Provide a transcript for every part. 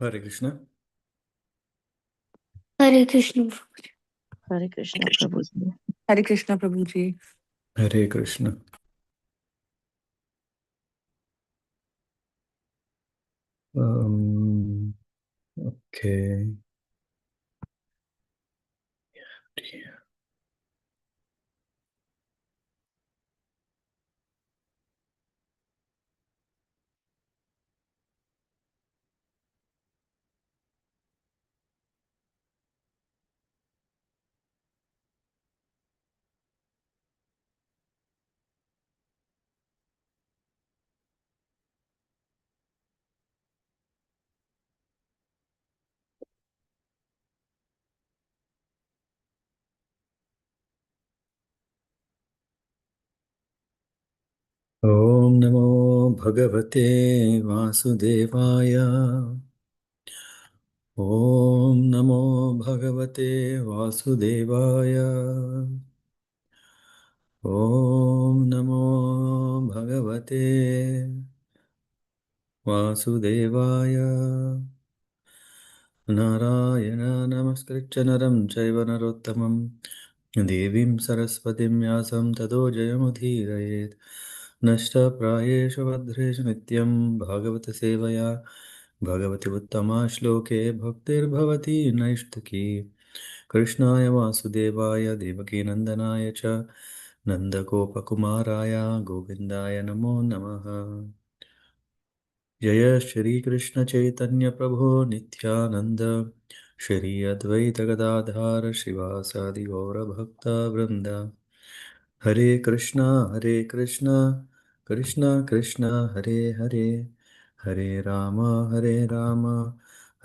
Hare Krishna. Hare Krishna. Hare Krishna Prabhuji. Hare Krishna, Prabhuji. Hare Krishna. Okay. Om Namo Bhagavate Vasudevaya. Om Namo Bhagavate Vasudevaya. Om Namo Bhagavate Vasudevaya. Narayana Namaskritya Naram Chaiva Narottamam Devim Saraswatim Vyasam Tato Jayamudhirayet Nashta Prayeshu Vadreshu Nityam Bhāgavata-sevayā Bhagavati Uttama Shloke Bhaktir Bhavati Naishtaki Krishnaya Vasudevaya Devaki Nandanaya Cha Nandagopakumaraya Govindaya Namo Namaha Jaya Shri Krishna Chaitanya Prabhu Nityananda Shri Advaita Gadadhar Shivasadi Gaura Bhakta Vrinda Hare Krishna Krishna Krishna Hare Hare Hare Rama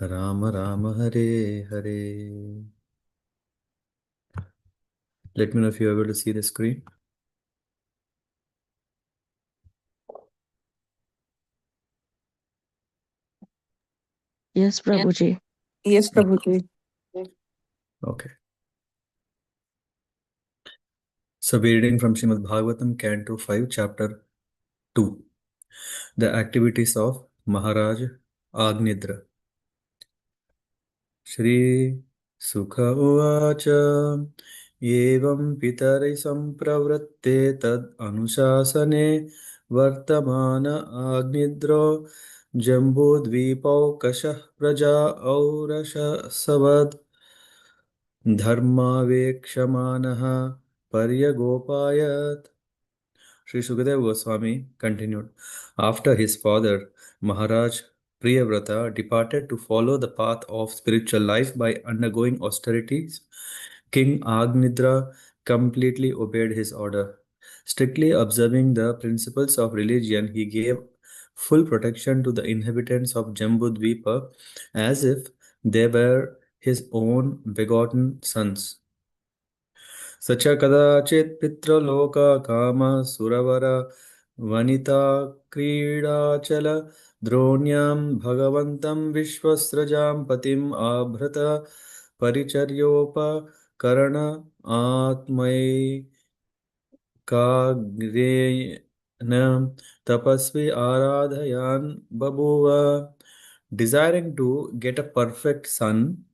Rama Rama Hare Hare. Let me know if you're able to see the screen. Yes, Prabhuji. Yes, Prabhuji. Okay. So we're reading from Srimad Bhagavatam, Canto 5, Chapter 2. The activities of Maharaj Agnidra. Shri Sukha Uvacha Evam Pitari Sampravratte Tad Anushasane Vartamana Agnidro Jambudvipau Praja Aurasha Savad Dharmavekshamanaha Paryagopayat. Sri Sukadeva Goswami continued. After his father, Maharaj Priyavrata departed to follow the path of spiritual life by undergoing austerities, King Agnidra completely obeyed his order. Strictly observing the principles of religion, he gave full protection to the inhabitants of Jambudvipa as if they were his own begotten sons. Sacha kadachit pitraloka kama suravara vanita क्रीडाचल द्रोण्यां भगवन्तं विश्वस्रजां पतिम् आभृत परिचर्योपकरण आत्मै काग्रेण tapasvi आराधयान् बभूव. Desiring to get a perfect son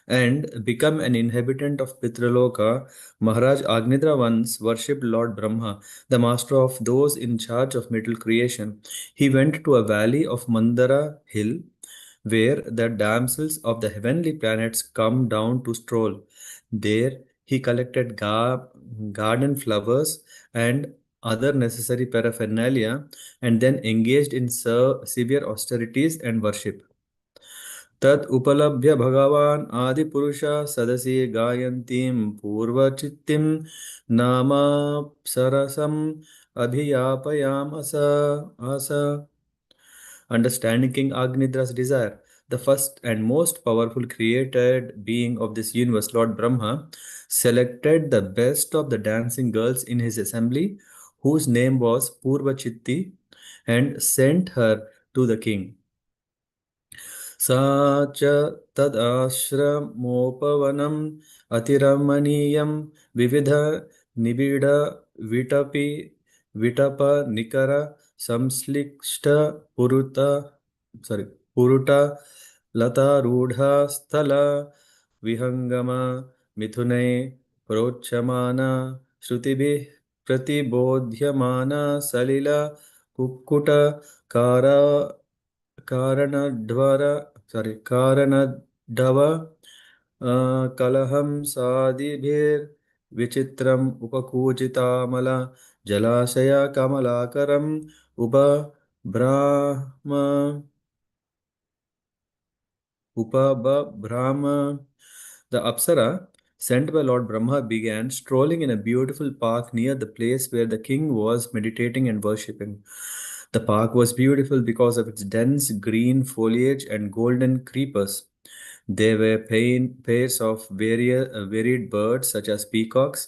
and become an inhabitant of Pitraloka, Maharaj Agnidra once worshipped Lord Brahma, the master of those in charge of middle creation. He went to a valley of Mandara hill where the damsels of the heavenly planets come down to stroll. There he collected garden flowers and other necessary paraphernalia and then engaged in severe austerities and worship. तत् उपलभ्य भगवान् आदिपुरुषः सदसि गायन्तीं पूर्वचित्तिं नामाप्सरसम् अभियापयामस आस. Understanding King Agnidra's desire, the first and most powerful created being of this universe, Lord Brahma, selected the best of the dancing girls in his assembly, whose name was Purvachitti, and sent her to the king. सा च तदाश्रमोपवनम् अतिरमणीयं विविध निबिड विटपि विटप निकर संश्लिष्ट पुरुत पुरुट लतारूढा स्थल विहङ्गम मिथुनै प्रोच्यमाना श्रुतिभिः प्रतिबोध्यमाना सलिल कुक्कुट car कारणध्वर कारणद्धव कलहं सादिभिर्विचित्रम् उपकूजितामल जलाशय कमलाकरम् उपब्राह्म Upabhrama. The Apsara, sent by Lord Brahma, began strolling in a beautiful park near the place where the king was meditating and worshipping. The park was beautiful because of its dense green foliage and golden creepers. There were pairs of varied birds such as peacocks,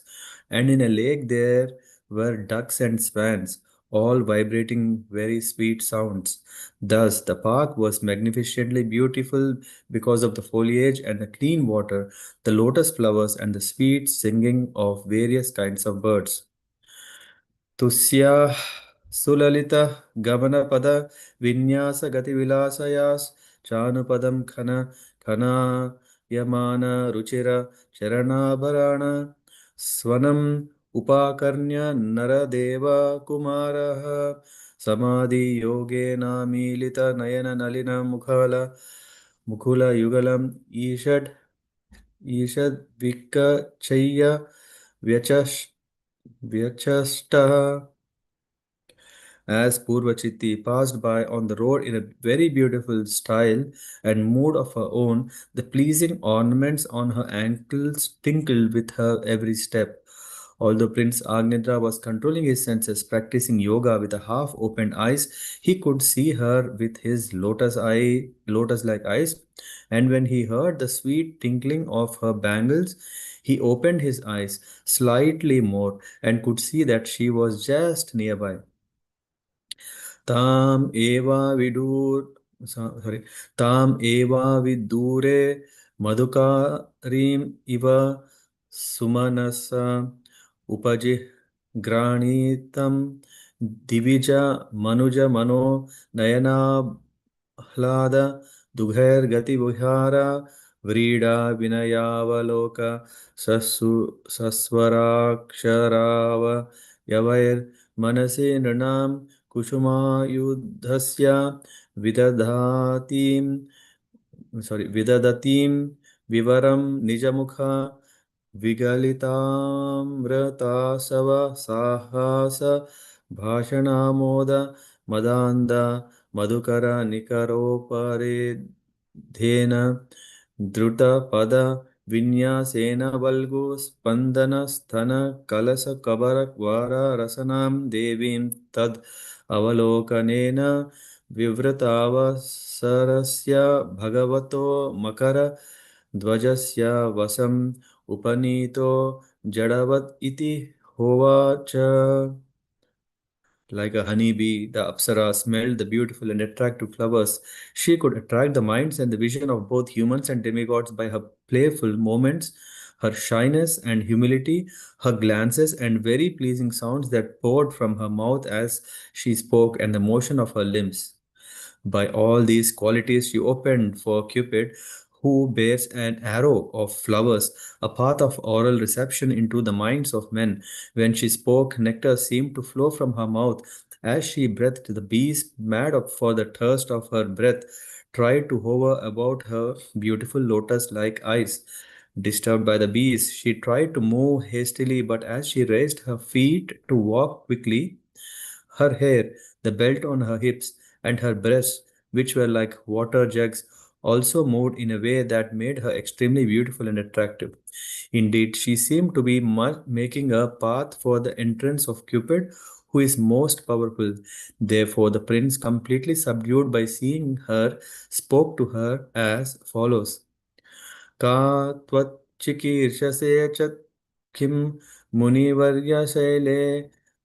and in a lake there were ducks and swans, all vibrating very sweet sounds. Thus, the park was magnificently beautiful because of the foliage and the clean water, the lotus flowers, and the sweet singing of various kinds of birds. तुस्याः सुललितगमनपद विन्यासगतिविलासयास् चानुपदं खनायमान Ruchir चरणाभरण स्वनम् उपाकर्ण्य नरदेवकुमारः समाधियोगेनामीलितनयननलिनमुखल मुकुलयुगलम् ईषद्विकचय्य व्यचष्टः as Purvachiti passed by on the road in a very beautiful style and mood of her own, the pleasing ornaments on her ankles tinkled with her every step. Although Prince Agnidra was controlling his senses, practicing yoga with a half-opened eyes, he could see her with his lotus-like eyes. And when he heard the sweet tinkling of her bangles, he opened his eyes slightly more and could see that she was just nearby. ताम एवा Vidur sorry ताम एवा विदूरे मधुकारीम इव सुमनसा उपजिह्राणीतं दिविज मनुज मनो नयनाह्लाद दुघैर्गतिविहार व्रीडा विनयावलोक सस्वराक्षराव यवैर्मनसि नृणां कुसुमायुधस्य विदधातिं विदधतीं विवरं निजमुख विगलितामृतासव साहस भाषणामोद मदान्ध मधुकर निकरोपरिधेन द्रुतपद विन्यासेन वल्गु स्पन्दन स्तन कलश कबर रसनां देवीं तद् अवलोकनेन विवृतावसरस्य भगवतो मकर ध्वजस्य वसम् उपनीतो जडवत् इति होवाच. Like a honeybee, the Apsara smelled the beautiful and attractive flowers. She could attract the minds and the vision of both humans and demigods by her playful moments, her shyness and humility, her glances, and very pleasing sounds that poured from her mouth as she spoke, and the motion of her limbs. By all these qualities, she opened for Cupid, who bears an arrow of flowers, a path of oral reception into the minds of men. When she spoke, nectar seemed to flow from her mouth. As she breathed, the bees, mad for the thirst of her breath, tried to hover about her beautiful lotus like eyes. Disturbed by the bees, she tried to move hastily, but as she raised her feet to walk quickly, her hair, the belt on her hips, and her breasts, which were like water jugs, also moved in a way that made her extremely beautiful and attractive. Indeed, she seemed to be making a path for the entrance of Cupid, who is most powerful. Therefore, the prince, completely subdued by seeing her, spoke to her as follows. का त्वच्चिकीर्षसे च किं मुनिवर्यशैले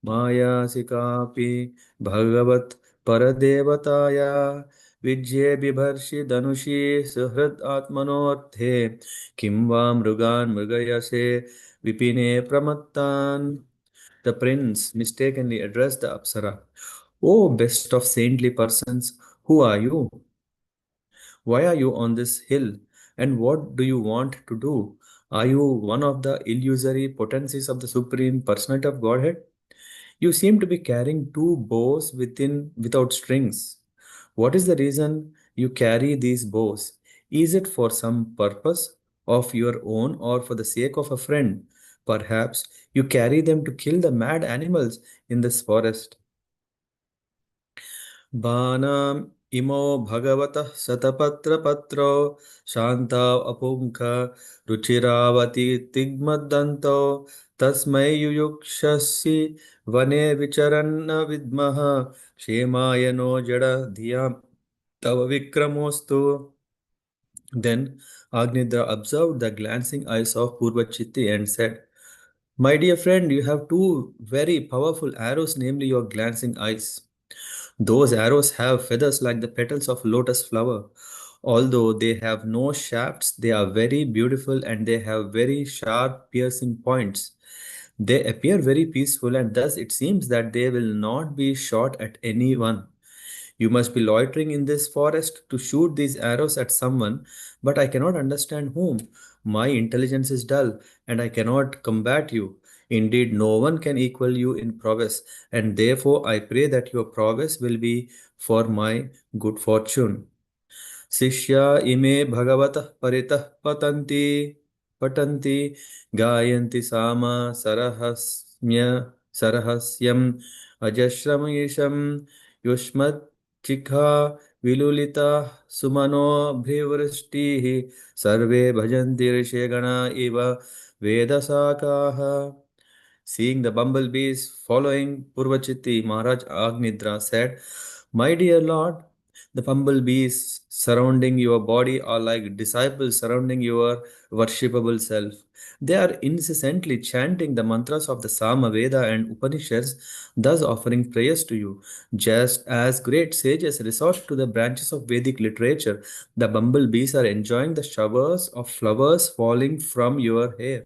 मायासि कापि भगवत् परदेवताया विज्ये बिभर्षि धनुषि सुहृद आत्मनोऽर्थे किं वा मृगान् मृगयसे विपिने प्रमत्तान्. The prince mistakenly addressed the Apsara. O best of saintly persons, who are you? Why are you on this hill? And what do you want to do? Are you one of the illusory potencies of the Supreme Personality of Godhead? You seem to be carrying two bows without strings. What is the reason you carry these bows? Is it for some purpose of your own or for the sake of a friend? Perhaps you carry them to kill the mad animals in this forest. बाणाम् इमो भगवतः शतपत्रपत्रौ शान्ता अपुङ्ख रुचिरावती तिग्मदन्तौ तस्मै युयुक्षसि वने विचरन्न विद्मः क्षेमाय no जड धियां तव विक्रमोऽस्तु. Then Agnidra observed the glancing eyes of Purvachitti and said, "My dear friend, you have two very powerful arrows, namely your glancing eyes. Those arrows have feathers like the petals of lotus flower. Although they have no shafts, they are very beautiful and they have very sharp piercing points. They appear very peaceful and thus it seems that they will not be shot at anyone. You must be loitering in this forest to shoot these arrows at someone, but I cannot understand whom. My intelligence is dull, and I cannot combat you. Indeed, no one can equal you in prowess, and therefore I pray that your prowess will be for my good fortune. शिष्या इमे भगवतः परितः पठन्ति गायन्ति साम सरहस्म्य सरहस्यम् अजस्रमयीशं युष्मच्चिखा विलुलिता सुमनोभिवृष्टिः सर्वे भजन्ति ऋषिगणा इव वेदशाखाः. Seeing the bumblebees following Purvachiti, Maharaj Agnidra said, "My dear Lord, the bumblebees surrounding your body are like disciples surrounding your worshipable self. They are incessantly chanting the mantras of the Sama Veda and Upanishads, thus offering prayers to you. Just as great sages resort to the branches of Vedic literature, the bumblebees are enjoying the showers of flowers falling from your hair.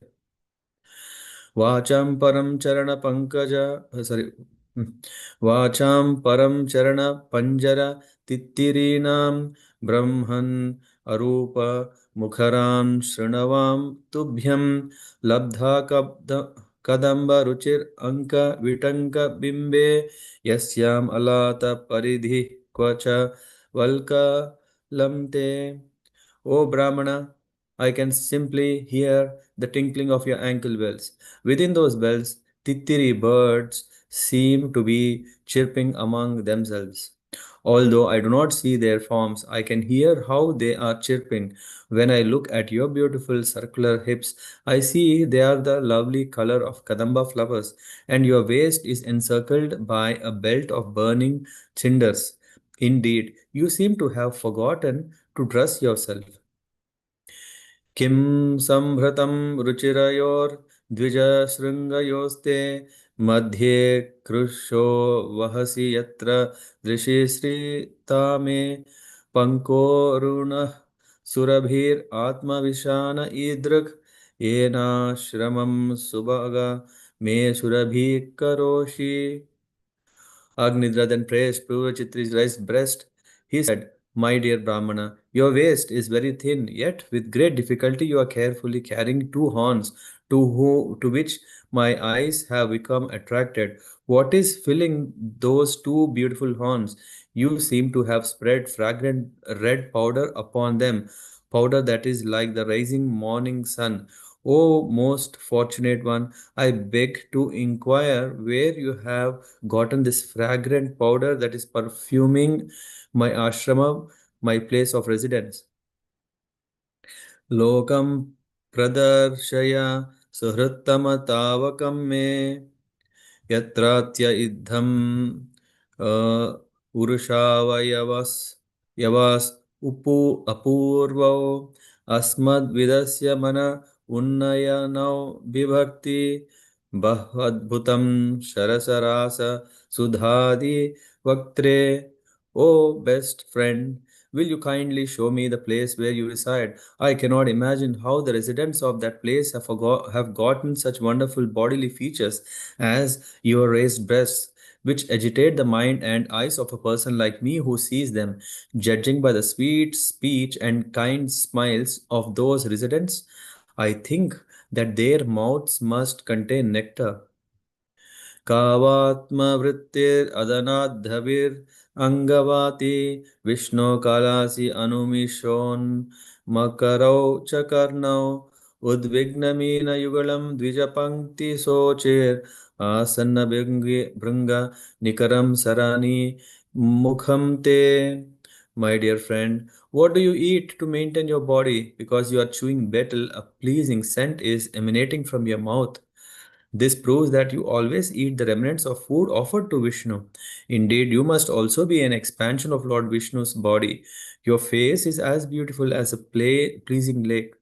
वाचां परं चरण Pankaj sorry वाचां परं चरण पंजर तित्तिरीणां ब्रह्मन् अरूप मुखरां शृणवां तुभ्यं लब्धा कदम्ब रुचिर अंक विटंक बिंबे यस्याम अलात परिधि क्वच वल्कलं ते. O Brahmana, I can simply hear the tinkling of your ankle bells. Within those bells, titiri birds seem to be chirping among themselves. Although I do not see their forms, I can hear how they are chirping. When I look at your beautiful circular hips, I see they are the lovely color of kadamba flowers, and your waist is encircled by a belt of burning cinders. Indeed, you seem to have forgotten to dress yourself. किं सम्भृतं रुचिरयोर्द्विजशृङ्गयोस्ते मध्ये कृशो वहसि यत्र दृशिश्रिता मे पङ्कोरुणः सुरभिरात्मविशान ईदृक् येनाश्रमं सुभग मे सुरभिः करोषि. Agnidra then praised Purvachitri's raised breast. He said, "My dear Brahmana, your waist is very thin, yet with great difficulty you are carefully carrying two horns to which my eyes have become attracted. What is filling those two beautiful horns? You seem to have spread fragrant red powder upon them, powder that is like the rising morning sun. O most fortunate one, I beg to inquire where you have gotten this fragrant powder that is perfuming my ashrama, my place of residence. Lokam pradarshaya suhrittama me यत्रात्य इद्धम उरुषावयवस यवास उपू अपूर्वो अस्मद्विदस्य मन उन्नयनौ बिभर्ति बह्वद्भुतं शरसरास सुधादि वक्त्रे. O best friend, will you kindly show me the place where you reside? I cannot imagine how the residents of that place have gotten such wonderful bodily features as your raised breasts. which agitate the mind and eyes of a person like me who sees them, judging by the sweet speech and kind smiles of those residents. I think that their mouths must contain nectar. कावात्मवृत्तिरदनाद्धविर् अङ्गवाति विष्णो कालासि अनुमिषोन् मकरौ च कर्णौ उद्विग्नमीनयुगलं द्विजपङ्क्तिशोचेर् आसन्नभृङ्ग निकरं सरानि मुखं ते. My dear friend, what do you eat to maintain your body? Because you are chewing betel, a pleasing scent is emanating from your mouth. This proves that you always eat the remnants of food offered to Vishnu. Indeed, you must also be an expansion of Lord Vishnu's body. Your face is as beautiful as a pleasing lake.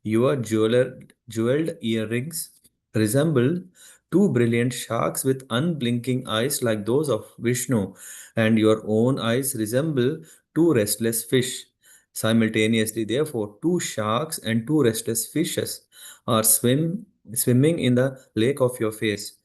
Your jeweled earrings resemble two brilliant sharks with unblinking eyes like those of Vishnu, and your own eyes resemble two restless fish. Simultaneously, therefore, two sharks and two restless fishes are swimming in the lake of your face.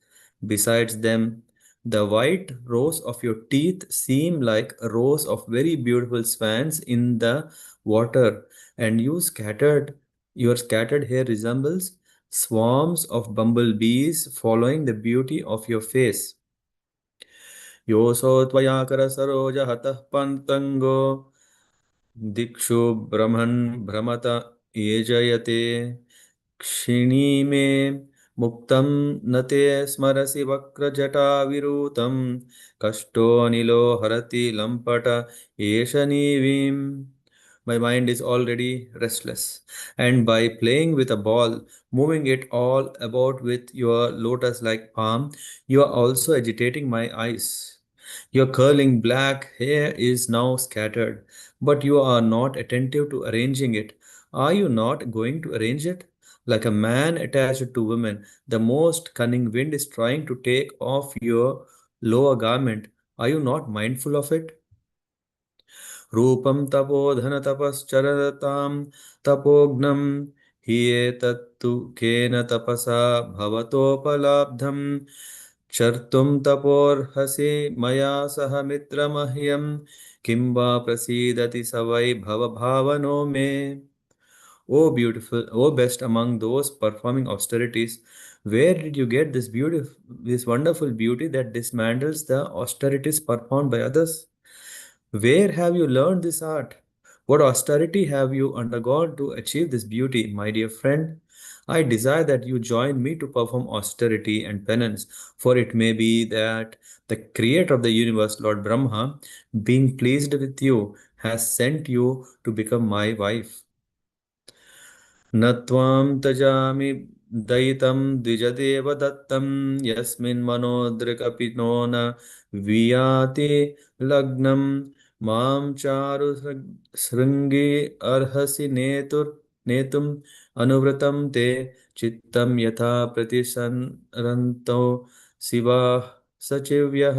Besides them, the white rows of your teeth seem like rows of very beautiful swans in the water, and your scattered hair resembles swarms of bumblebees following the beauty of your face. Yoso tvayakara saroja hatah pantango दिक्षु ब्रह्मन् भ्रमत येजयते क्षिणी मे मुक्तं न ते स्मरसि वक्रजटाविरूतं कष्टो अनिलो हरति लम्पट एष नीविम्. My mind is already restless, and by playing with a ball, moving it all about with your lotus like palm, you are also agitating my eyes. Your curling black hair is now scattered, but you are not attentive to arranging it. Are you not going to arrange it? Like a man attached to women, the most cunning wind is trying to take off your lower garment. Are you not mindful of it? रूपं तपोधन तपश्चरतां तपोघ्नं हि एतत्तु केन तपसा भवतोपलब्धं चर्तुं तपोर्हसि मया सह मित्रमह्यं किं वा प्रसीदति स वै भवभावनो मे. O beautiful, O best among those performing austerities, where did you get this wonderful beauty that dismantles the austerities performed by others? Where have you learned this art? What austerity have you undergone to achieve this beauty, my dear friend? I desire that you join me to perform austerity and penance, for it may be that the creator of the universe, Lord Brahma, being pleased with you, has sent you to become my wife. न त्वां तजामि दयितं द्विजदेव दत्तं यस्मिन् मनोदृक् no न वियाति लग्नं मां चारु शृङ्गी अर्हसि नेतुम् अनुव्रतं ते चित्तं यथा प्रतिसरन्तो शिवाः सचिव्यः.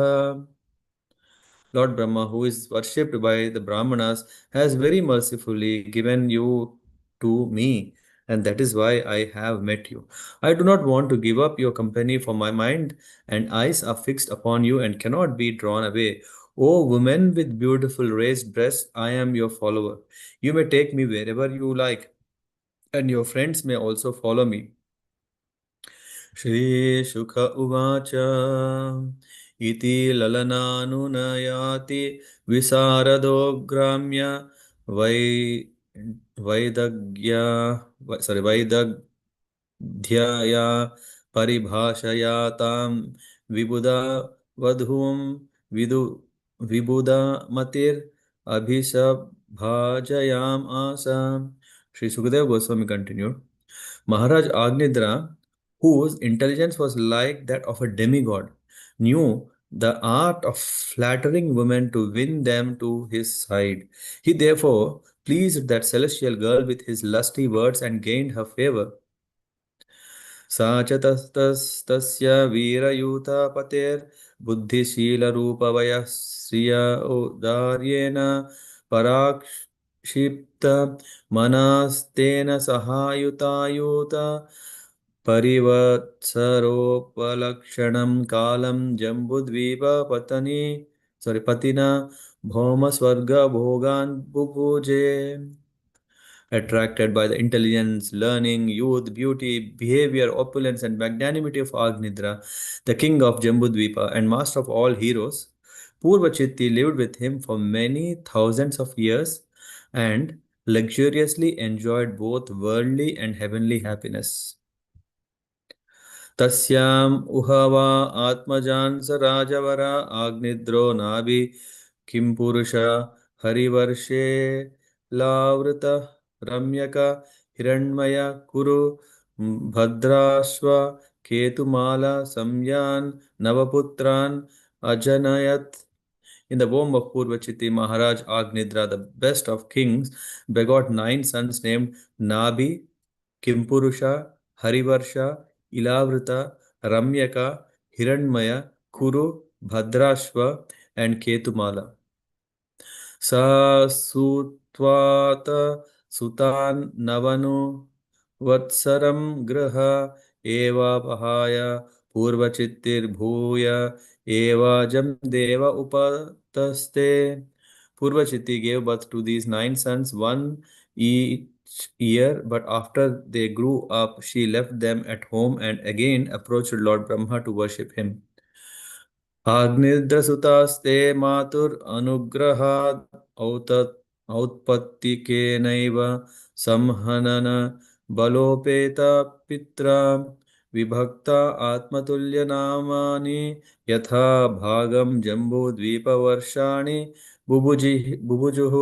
Lord Brahma, who is worshipped by the Brahmanas, has very mercifully given you to me, and that is why I have met you. I do not want to give up your company, for my mind and eyes are fixed upon you and cannot be drawn away. O woman with beautiful raised breasts, I am your follower. You may take me wherever you like, and your friends may also follow me. श्रीशुक उवाच इति ललनानुनयाति विशारदो ग्राम्य वै वैदग्या वैदग्ध्यया परिभाषया तां विबुधा वधूं विदु विबुधामतिर् अभिसभाजयाम आसा. Sri Sukadeva Goswami continued. Maharaj Agnidra, whose intelligence was like that of a demigod, knew the art of flattering women to win them to his side. He therefore pleased that celestial girl with his lusty words and gained her favor. सा च तस्तस्य वीरयूता पतेर्बुद्धिशीलरूपवयः श्रिया औदार्येण पराक्षिप्त मनास्तेन सहायुतायुता परिवत्सरोपलक्षणं कालं जम्बुद्वीपपतनि पतिना भौमस्वर्गभोगान् बुभुजे. Attracted by the intelligence, learning, youth, beauty, behavior, opulence, and magnanimity of Agnidra, the king of Jambudvipa and master of all heroes, Purvachitti lived with him for many thousands of years and luxuriously enjoyed both worldly and heavenly happiness. तस्याम् उहवा आत्मजान् स राजवर आग्निद्रो नाभि किं पुरुष हरिवर्षे लावृत रम्यक हिरण्मय कुरु Bhadrashva केतुमाला संयान् नवपुत्रान् अजनयत्. In the womb of Purvachiti, Maharaj Agnidra, the best of kings, begot 9 sons named Nabhi, Kimpurusha, Harivarsha, Ilavrita, Ramyaka, Hiranmaya, Kuru, Bhadrashva, and Ketumala. Sa Sutvata Sutan Navanu Vatsaram Graha Eva Pahaya Purvachittir Bhuya Eva Jam Deva Upataste. Purvachitti gave birth to these 9 sons, one each year, but after they grew up, she left them at home and again approached Lord Brahma to worship him. आग्निद्रसुतास्ते मातुर अनुग्रहात् औत्पत्तिकेनैव संहनन बलोपेता पित्रा विभक्ता आत्मतुल्यनामानि यथा भागं जम्बूद्वीपवर्षाणि बुभुजुः.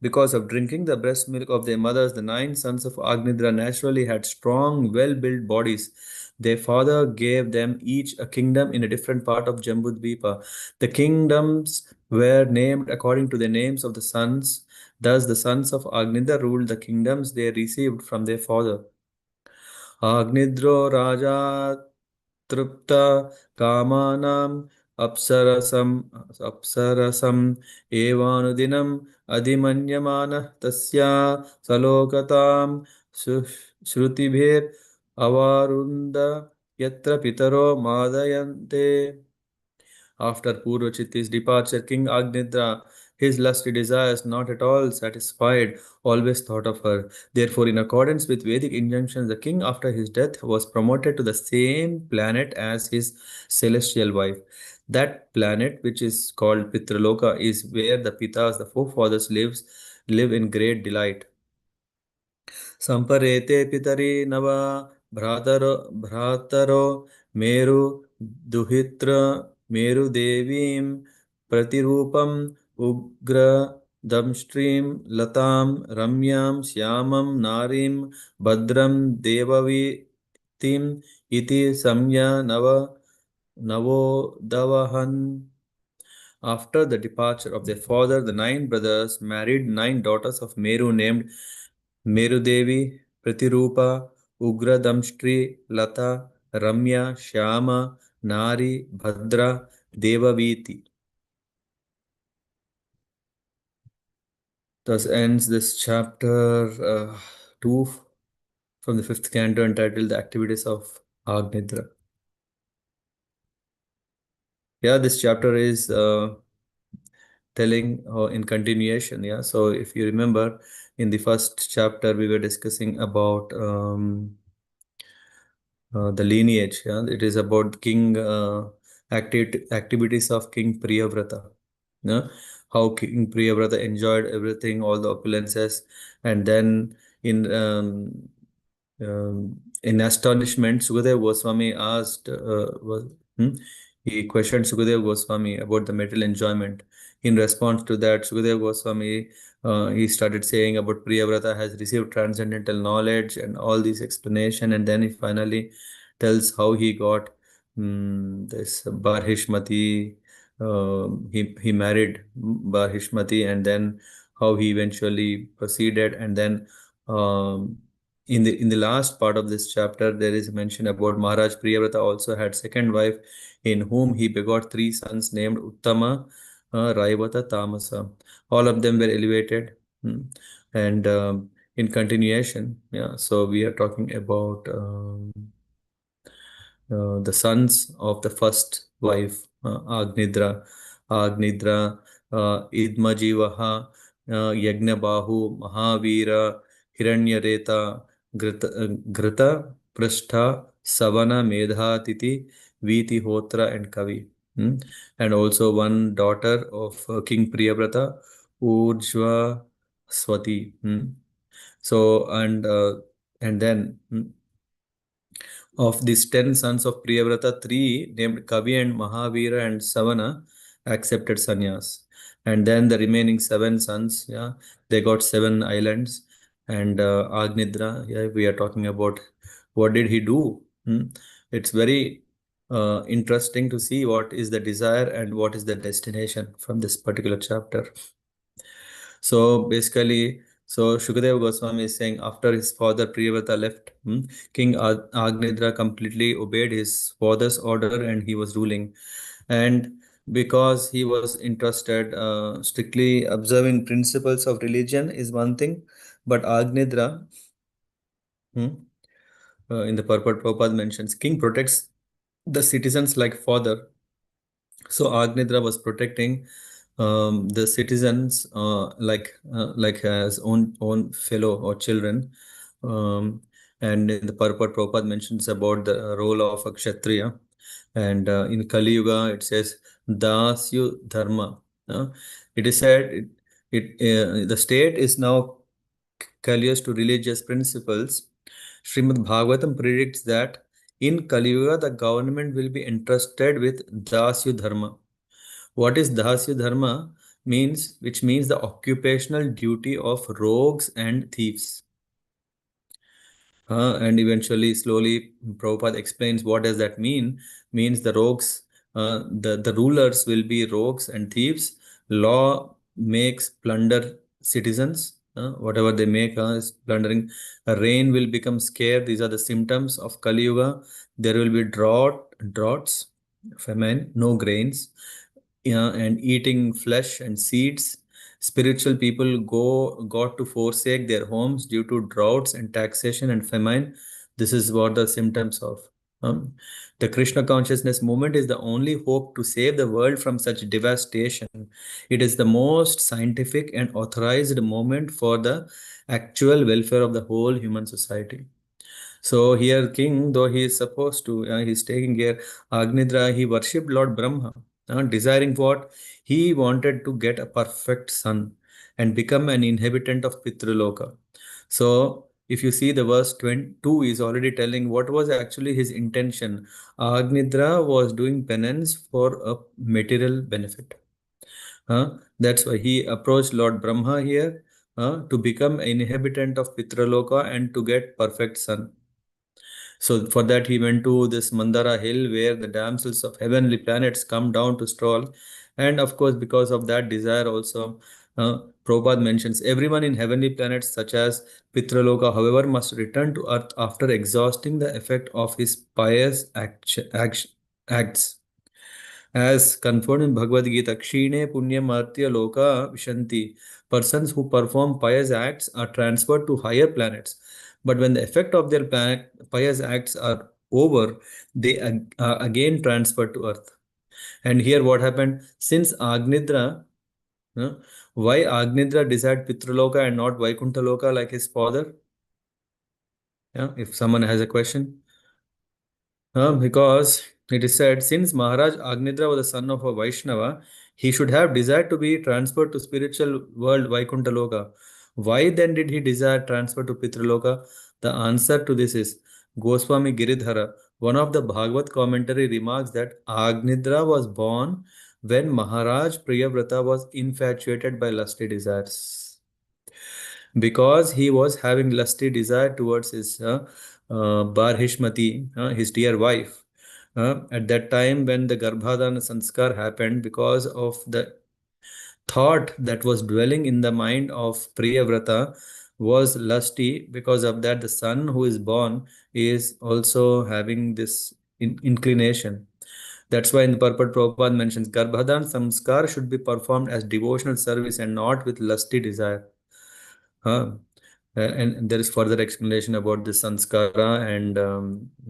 Because of drinking the breast milk of their mothers, the 9 sons of Agnidra naturally had strong, well-built bodies. Their father gave them each a kingdom in a different part of Jambudvipa. The kingdoms were named according to the names of the sons. Thus, the sons of Agnidra ruled the kingdoms they received from their father. Agnidro Raja Trupta Kamanam Apsarasam Evanudinam Adimanyamana Tasya Salokatam Shrutibhir Avarunda Yatra Pitaro Madayante. After Purvachitti's departure, King Agnidra, his lusty desires not at all satisfied, always thought of her. Therefore, in accordance with Vedic injunctions, the king after his death was promoted to the same planet as his celestial wife. That planet, which is called Pitraloka, is where the Pitas, the forefathers, live in great delight. संपरेते पितरि नव भ्रातरो मेरु दुहित्र मेरुदेवीं प्रतिरूपम् उग्र दंष्ट्रीं लतां रम्यां श्यामं नारीं भद्रं देववीतिम् इति संज्ञा नवोदवहन्. After the departure of their father, the 9 brothers married 9 daughters of Meru named Merudevi, Pratirupa, Ugradamstri, Lata, Ramya, Shyama, Nari, Bhadra, Devaviti. Thus ends this chapter 2 from the 5th canto entitled The Activities of Agnidra. Yeah, this chapter is telling in continuation. Yeah, so if you remember, in the first chapter we were discussing about the lineage. Yeah, it is about king activities of King Priyavrata. Yeah, how King Priyavrata enjoyed everything, all the opulences, and then in in astonishment, Sukadeva Goswami asked, he questioned Sukadeva Goswami about the material enjoyment. In response to that, Sukadeva Goswami he started saying about Priyavrata has received transcendental knowledge and all these explanation, and then he finally tells how he got this Barhishmati. He married Barhishmati, and then how he eventually proceeded, and then um, in the last part of this chapter, there is mention about Maharaj Priyavrata also had second wife, in whom he begot 3 sons named Uttama, Raivata, Tamasa. All of them were elevated, and in continuation, so we are talking about the sons of the first wife, Agnidra, Idmajivaha, Yagnabahu, Mahavira, Hiranyareta, Grita, Prashtha, Savana, Medhatiti, Vitihotra, and Kavi. And also one daughter of King Priyavrata, Urjva Swati. So, and then of these 10 sons of Priyavrata, three named Kavi and Mahavira and Savana accepted sannyas. And then the remaining seven sons, they got seven islands. And Agnidra, we are talking about what did he do? It's very interesting to see what is the desire and what is the destination from this particular chapter. So basically, so Shukadeva Goswami is saying after his father Priyavrata left, King Agnidra completely obeyed his father's order and he was ruling. And because he was interested, strictly observing principles of religion is one thing, but Agnidra, in the purport Prabhupada mentions, king protects the citizens like father. So Agnidra was protecting the citizens like as own fellow or children. Um, and in the purport, Prabhupada mentions about the role of a Kshatriya. And in Kali Yuga, it says Dasyu Dharma. It is said the state is now callous to religious principles. Srimad Bhagavatam predicts that in Kali Yuga, the government will be entrusted with Dasyu Dharma. What is Dasya Dharma means, which means the occupational duty of rogues and thieves. And eventually, slowly, Prabhupada explains what does that mean. Means the rogues, the rulers will be rogues and thieves. Law makes plunder citizens. Whatever they make is plundering. Rain will become scarce. These are the symptoms of Kali Yuga. There will be droughts, famine, no grains, and eating flesh and seeds. Spiritual people got to forsake their homes due to droughts and taxation and famine. This is what the symptoms of. The Krishna consciousness movement is the only hope to save the world from such devastation. It is the most scientific and authorized movement for the actual welfare of the whole human society. So here king, though he is supposed to, he's taking care, Agnidra, he worshipped Lord Brahma, desiring what? He wanted to get a perfect son and become an inhabitant of Pitraloka. So if you see the verse 22 is already telling what was actually his intention. Agnidra was doing penance for a material benefit. That's why he approached Lord Brahma here to become an inhabitant of Pitraloka and to get perfect son. So for that he went to this Mandara hill where the damsels of heavenly planets come down to stroll. And of course, because of that desire also, Prabhupada mentions everyone in heavenly planets such as Pitraloka, however, must return to earth after exhausting the effect of his pious acts. As confirmed in Bhagavad Gita, Kshine Punya Martya Loka Vishanti. Persons who perform pious acts are transferred to higher planets. But when the effect of their pious acts are over, they are again transferred to earth. And here what happened? Since Agnidra, uh, why Agnidra desired Pitraloka and not Vaikuntha Loka like his father? Yeah, if someone has a question. Because it is said, since Maharaj Agnidra was the son of a Vaishnava, he should have desired to be transferred to spiritual world Vaikuntha Loka. Why then did he desire transfer to Pitraloka? The answer to this is Goswami Giridhara. One of the Bhagavad commentary remarks that Agnidra was born when Maharaj Priyavrata was infatuated by lusty desires because he was having lusty desire towards his Barhishmati, his dear wife. At that time, when the Garbhadana Sanskar happened, because of the thought that was dwelling in the mind of Priyavrata was lusty, because of that, the son who is born is also having this inclination. That's why in the purport, Prabhupada mentions Garbhadan Samskar should be performed as devotional service and not with lusty desire. Huh? And there is further explanation about the sanskara, and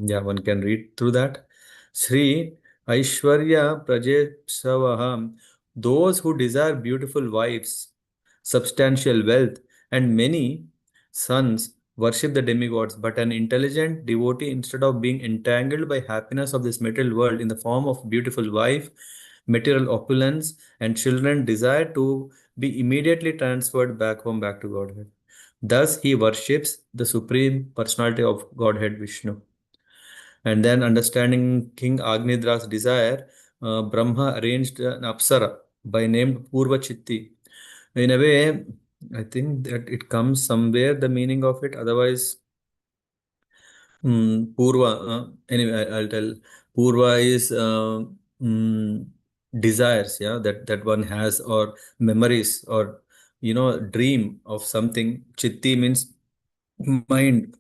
yeah, one can read through that. Sri Aishwarya Prajepsavaham, those who desire beautiful wives, substantial wealth, and many sons worship the demigods, but an intelligent devotee, instead of being entangled by happiness of this material world in the form of beautiful wife, material opulence, and children, desire to be immediately transferred back home, back to Godhead. Thus, he worships the Supreme Personality of Godhead Vishnu. And then, understanding King Agnidra's desire, Brahma arranged an apsara by named Purva Chitti. In a way, I think that it comes somewhere, the meaning of it. Otherwise, Purva, anyway, I'll tell. Purva is desires, yeah, that one has, or memories, or dream of something. Chitti means mind.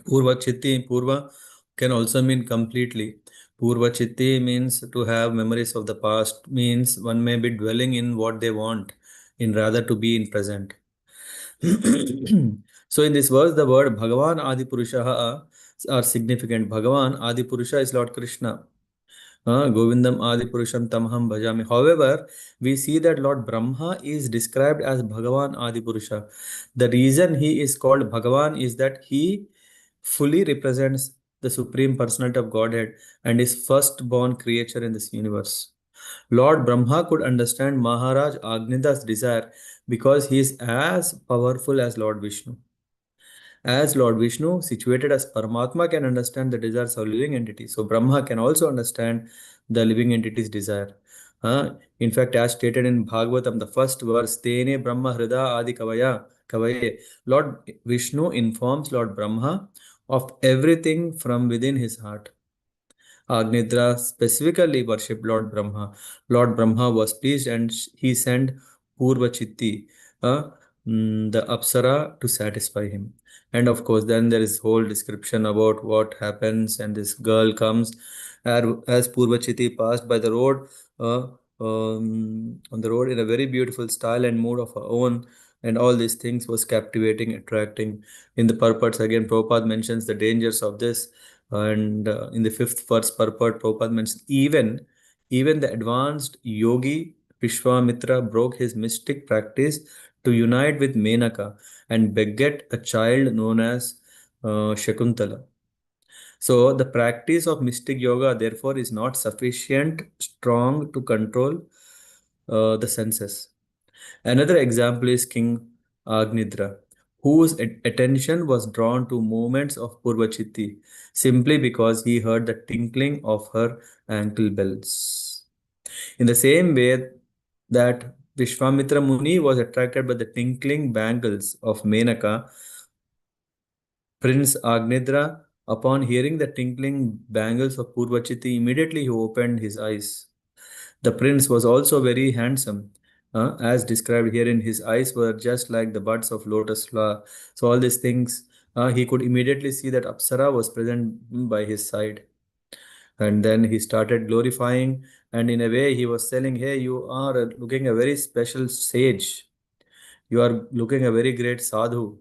Purva Chitti, Purva can also mean completely. Purva Chitti means to have memories of the past, means one may be dwelling in what they want, in rather to be in present. So in this verse, the word Bhagavan Adi Purusha are significant. Bhagavan Adi Purusha is Lord Krishna. Govindam Adi Purusham Tamaham Bhajami. However, we see that Lord Brahma is described as Bhagavan Adi Purusha. The reason he is called Bhagavan is that he fully represents the Supreme Personality of Godhead and is firstborn creature in this universe. Lord Brahma could understand Maharaj Agnida's desire because he is as powerful as Lord Vishnu. As Lord Vishnu, situated as Paramatma, can understand the desires of living entities, so Brahma can also understand the living entity's desire. In fact, as stated in Bhagavatam, the first verse, Tene Brahma Hrida Adi Kavaye, Lord Vishnu informs Lord Brahma of everything from within his heart. Agnidra specifically worshipped Lord Brahma. Lord Brahma was pleased and he sent Purva Chitti, uh, the Apsara, to satisfy him. And of course, then there is whole description about what happens, and this girl comes as Purva Chitti passed by the road, on the road in a very beautiful style and mood of her own. And all these things was captivating, attracting. In the purports, again, Prabhupada mentions the dangers of this, and in the fifth verse purport, Prabhupada mentions even the advanced yogi Vishwamitra broke his mystic practice to unite with Menaka and beget a child known as Shakuntala. So the practice of mystic yoga, therefore, is not sufficient strong to control the senses. Another example is King Agnidra, whose attention was drawn to movements of Purvachitti simply because he heard the tinkling of her ankle bells. In the same way that Vishwamitra Muni was attracted by the tinkling bangles of Menaka, Prince Agnidra, upon hearing the tinkling bangles of Purvachiti, immediately he opened his eyes. The prince was also very handsome, as described here. In his eyes were just like the buds of lotus flower. So all these things, he could immediately see that Apsara was present by his side. And then he started glorifying, and in a way he was telling, hey, you are looking a very special sage. You are looking a very great sadhu,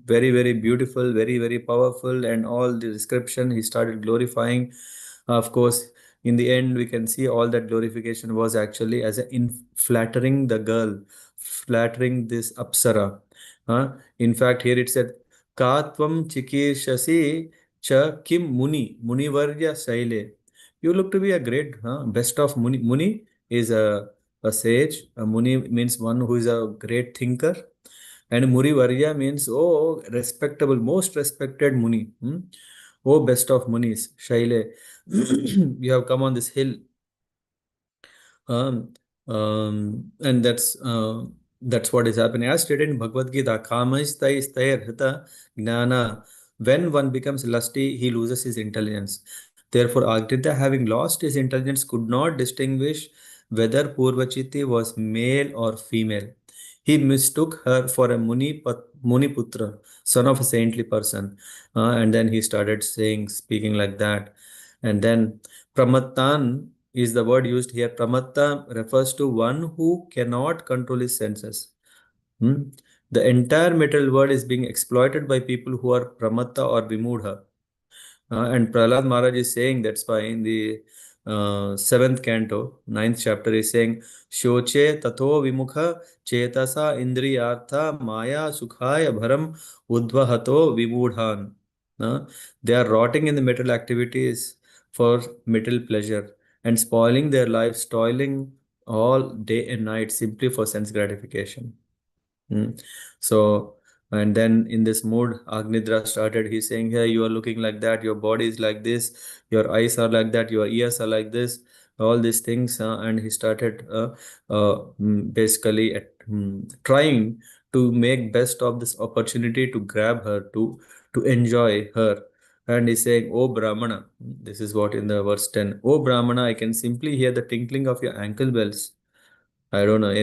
very, very beautiful, very, very powerful, and all the description he started glorifying. Of course, in the end, we can see all that glorification was actually as a in flattering the girl, flattering this apsara. In fact, here it said, Katvam chikirshasi cha kim munivarya saile. You look to be a great, best of Muni. Muni is a sage. A Muni means one who is a great thinker. And Murivarya means, oh, respectable, most respected Muni. Oh, best of Munis, Shaile. You have come on this hill. Um, and that's what is happening. As stated in Bhagavad Gita, Kamastai stayar hita gnana. When one becomes lusty, he loses his intelligence. Therefore, Agritya, having lost his intelligence, could not distinguish whether Purvachiti was male or female. He mistook her for a Muni Putra, son of a saintly person. And then he started speaking like that. And then Pramattan is the word used here. Pramatta refers to one who cannot control his senses. Hmm? The entire material world is being exploited by people who are pramatta or vimudha. And Prahlad Maharaj is saying that's why in the seventh canto, ninth chapter, is saying, Shoche tato vimukha chetasa indriyartha maya sukhaya bharam udvahato vimudhan. They are rotting in the material activities for material pleasure and spoiling their lives, toiling all day and night simply for sense gratification. Mm. So, and then in this mood, Agnidra started. He's saying, "Hey, you are looking like that. Your body is like this. Your eyes are like that. Your ears are like this. All these things." And he started basically trying to make best of this opportunity to grab her, to enjoy her. And he's saying, "Oh Brahmana," this is what in the verse 10. "Oh Brahmana, I can simply hear the tinkling of your ankle bells." I don't know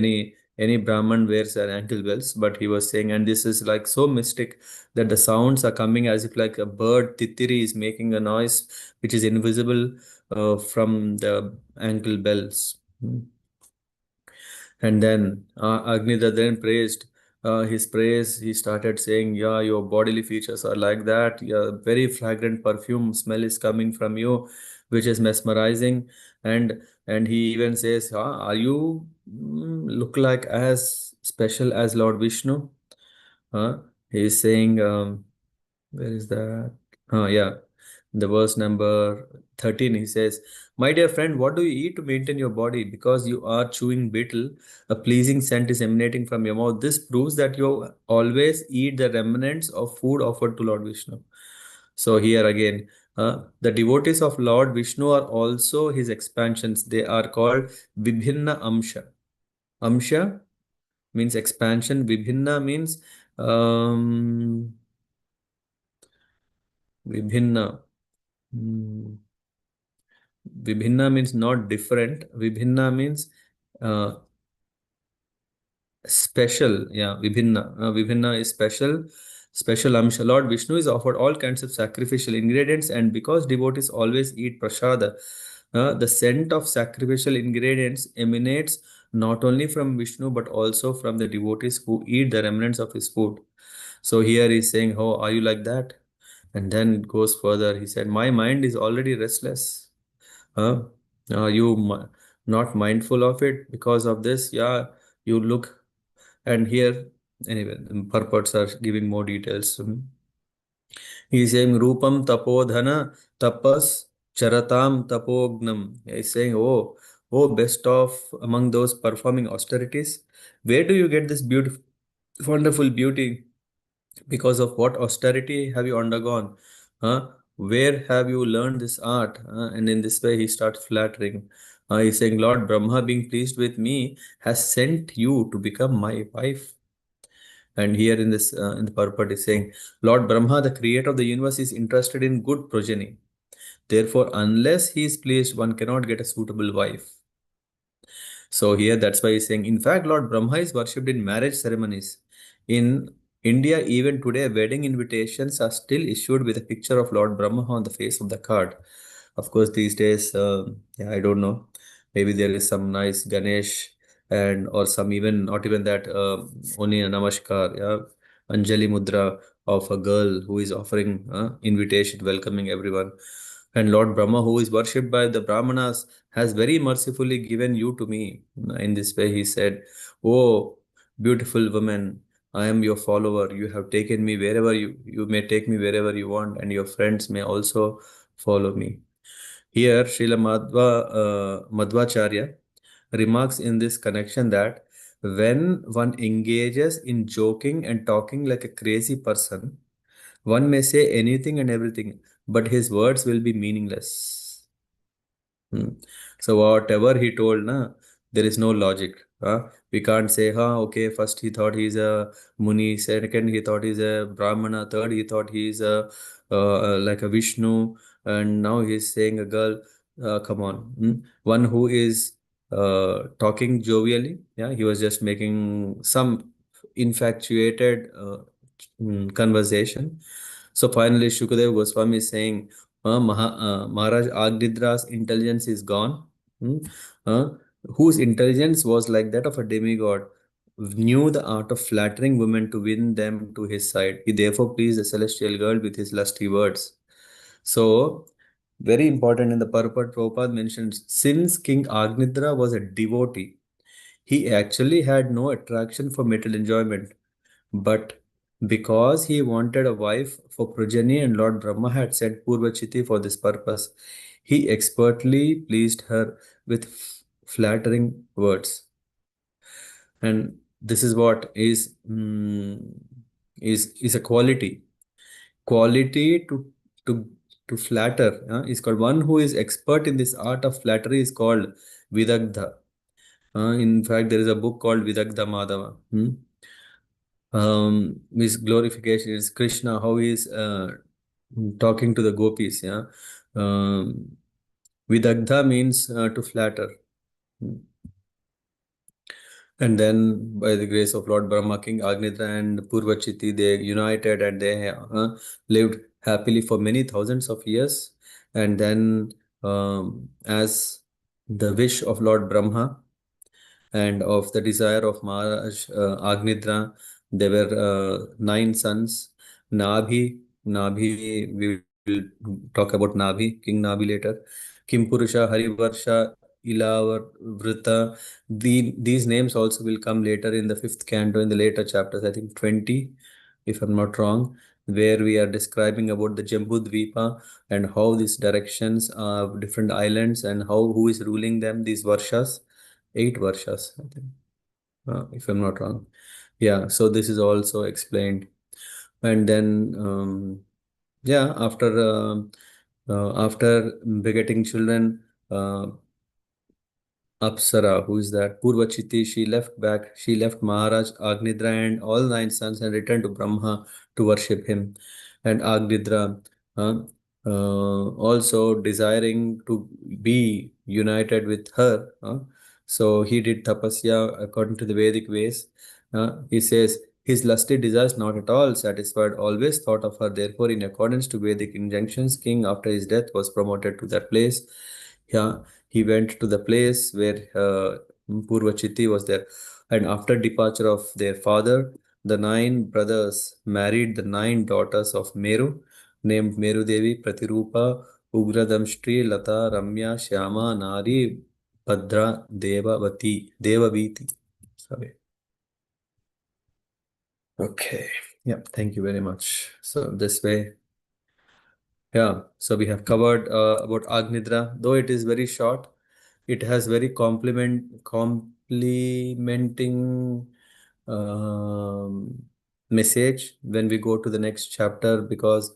any Brahman wears an ankle bells, but he was saying, and this is like so mystic that the sounds are coming as if like a bird titiri is making a noise which is invisible from the ankle bells. And then Agnida then praised his praise. He started saying, "Yeah, your bodily features are like that. Yeah, very fragrant perfume smell is coming from you, which is mesmerizing." And and he even says, "Are you look like as special as Lord Vishnu?" Huh? He's saying, where is that? Oh, yeah. The verse number 13, he says, "My dear friend, what do you eat to maintain your body? Because you are chewing betel, a pleasing scent is emanating from your mouth. This proves that you always eat the remnants of food offered to Lord Vishnu." So here again, the devotees of Lord Vishnu are also his expansions. They are called Vibhinna Amsha. Amsha means expansion. Vibhinna means um, Vibhinna. Hmm. Vibhinna means not different. Vibhinna means uh, special. Yeah, Vibhinna. Vibhinna is special. Special Amsha. Lord Vishnu is offered all kinds of sacrificial ingredients, and because devotees always eat prasada, the scent of sacrificial ingredients emanates not only from Vishnu but also from the devotees who eat the remnants of his food. So here he's saying, "Oh, are you like that?" And then it goes further. He said, "My mind is already restless. Huh? Are you not mindful of it? Because of this, yeah, you look." And here, anyway, the purports are giving more details. He's saying, "Rupam tapodhana tapas charatam tapognam." He's saying, oh, best of among those performing austerities, where do you get this beautiful, wonderful beauty? Because of what austerity have you undergone? Huh? Where have you learned this art? And in this way, he starts flattering. He's saying, "Lord Brahma, being pleased with me, has sent you to become my wife." And here in this in the purport is saying, "Lord Brahma, the creator of the universe, is interested in good progeny. Therefore, unless he is pleased, one cannot get a suitable wife." So here that's why he's saying, in fact, Lord Brahma is worshipped in marriage ceremonies. In India, even today, wedding invitations are still issued with a picture of Lord Brahma on the face of the card. Of course, these days, yeah, I don't know. Maybe there is some nice Ganesh and or some even not even that only a namaskar, yeah, Anjali Mudra of a girl who is offering invitation, welcoming everyone. And Lord Brahma, who is worshipped by the Brahmanas, has very mercifully given you to me. In this way, he said, "Oh, beautiful woman, I am your follower. You have taken me wherever you may take me wherever you want, and your friends may also follow me." Here, Srila Madhvacharya remarks in this connection that when one engages in joking and talking like a crazy person, one may say anything and everything, but his words will be meaningless. Hmm. So whatever he told, there is no logic. We can't say, okay, first he thought he's a Muni, second he thought he's a Brahmana, third he thought he's a like a Vishnu, and now he's saying a girl. Come on, one who is talking jovially. Yeah, he was just making some infatuated conversation. So finally, Shukadev Goswami is saying, Maharaj Agnidra's intelligence is gone. Hmm? Uh, whose intelligence was like that of a demigod. knew the art of flattering women to win them to his side. He therefore pleased the celestial girl with his lusty words. So, very important in the purport, Prabhupada mentions since King Agnidra was a devotee, he actually had no attraction for material enjoyment. But because he wanted a wife for progeny and Lord Brahma had sent Purvachiti for this purpose, he expertly pleased her with flattering words. And this is what is a quality to to flatter is called one who is expert in this art of flattery is called vidagdha. In fact, there is a book called Vidagdha Madhava. His glorification is Krishna, how he is talking to the gopis. Vidagdha means to flatter. Hmm. And then, by the grace of Lord Brahma, King Agnidra and Purvachiti, they united and they lived happily for many thousands of years. And then, as the wish of Lord Brahma and of the desire of Maharaj Agnidra, there were 9 sons. Nabhi, we will talk about Nabhi, King Nabhi later. Kimpurusha, Harivarsha, Ilavrita. These names also will come later in the fifth canto, in the later chapters, I think 20, if I'm not wrong, where we are describing about the Jambudvipa and how these directions are different islands and how who is ruling them, these Varshas, 8 Varshas, I think, if I'm not wrong. Yeah, so this is also explained. And then, after begetting children, Apsara, who is that? Purvachiti, she left Maharaj Agnidra and all 9 sons and returned to Brahma to worship him. And Agnidra, uh, also desiring to be united with her, so he did tapasya according to the Vedic ways. He says, his lusty desires not at all satisfied, always thought of her. Therefore, in accordance to Vedic injunctions, king after his death was promoted to that place. Yeah, he went to the place where Purvachiti was there. And after departure of their father, the 9 brothers married the 9 daughters of Meru, named Meru Devi, Pratirupa, Ugradamshri, Lata, Ramya, Shyama, Nari, Bhadra, Devaviti. Sorry. Okay. Yeah, thank you very much. So this way, yeah, so we have covered about Agnidra, though it is very short. It has very complementing message when we go to the next chapter, because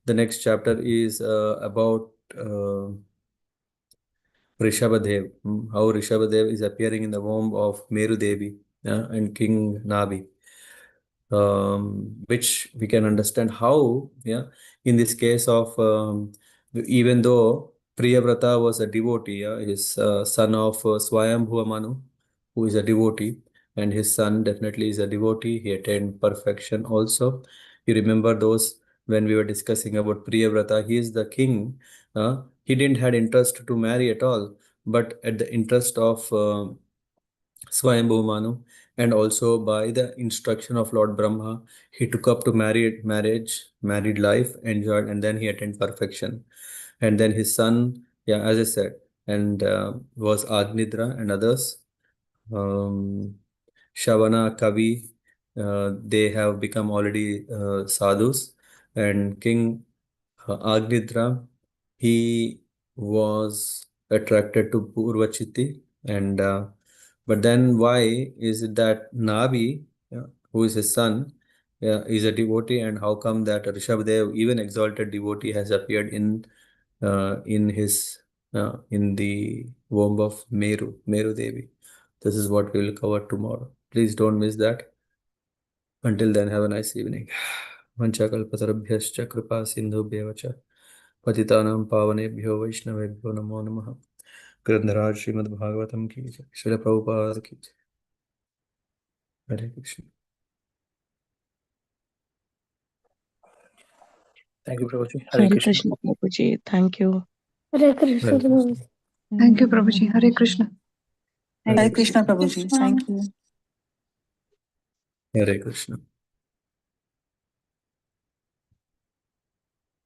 the next chapter is about Rishabhadev, how Rishabhadev is appearing in the womb of Meru Devi, and King Nabi, which we can understand how, in this case of, even though Priyavrata was a devotee, his son of Swayambhuva Manu, who is a devotee, and his son definitely is a devotee. He attained perfection also. You remember those when we were discussing about Priyavrata, he is the king. He didn't had interest to marry at all, but at the interest of Swayambhu Manu, and also by the instruction of Lord Brahma, he took up to married life, enjoyed, and then he attained perfection. And then his son, yeah, as I said, and was Agnidra and others. Um, Shavana, Kavi, they have become already sadhus, and King Agnidra, he was attracted to Purvachiti, and but then why is it that Nabi, who is his son, is a devotee, and how come that Rishabhadev, even exalted devotee, has appeared in his in the womb of Meru Devi? This is what we will cover tomorrow. Please don't miss that. Until then, have a nice evening. Vanchakalpatarabhyascha kripa sindhubhyev cha पतितानां पावनेभ्यो वैष्णवेभ्यो नमो नमः। ग्रंथराज श्रीमद् भागवतम की जय। श्रील प्रभुपाद की जय। हरे Krishna. Thank you, Prabhuji. Hare Hare Krishna. Krishna, Prabhuji. Thank you. Hare Krishna. Hare Krishna. Thank you, Prabhuji. Hare Krishna. Hare Hare Krishna, Krishna. Prabhuji. Thank you. Hare Krishna.